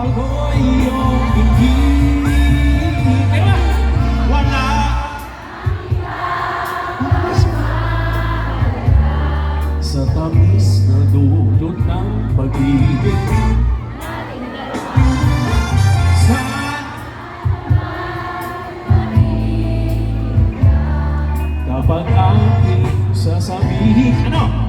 ako'y iyong ibig. Kaya wala sa tamis na dulot ng pag-ibig. Kapag aking sasabihin, ano?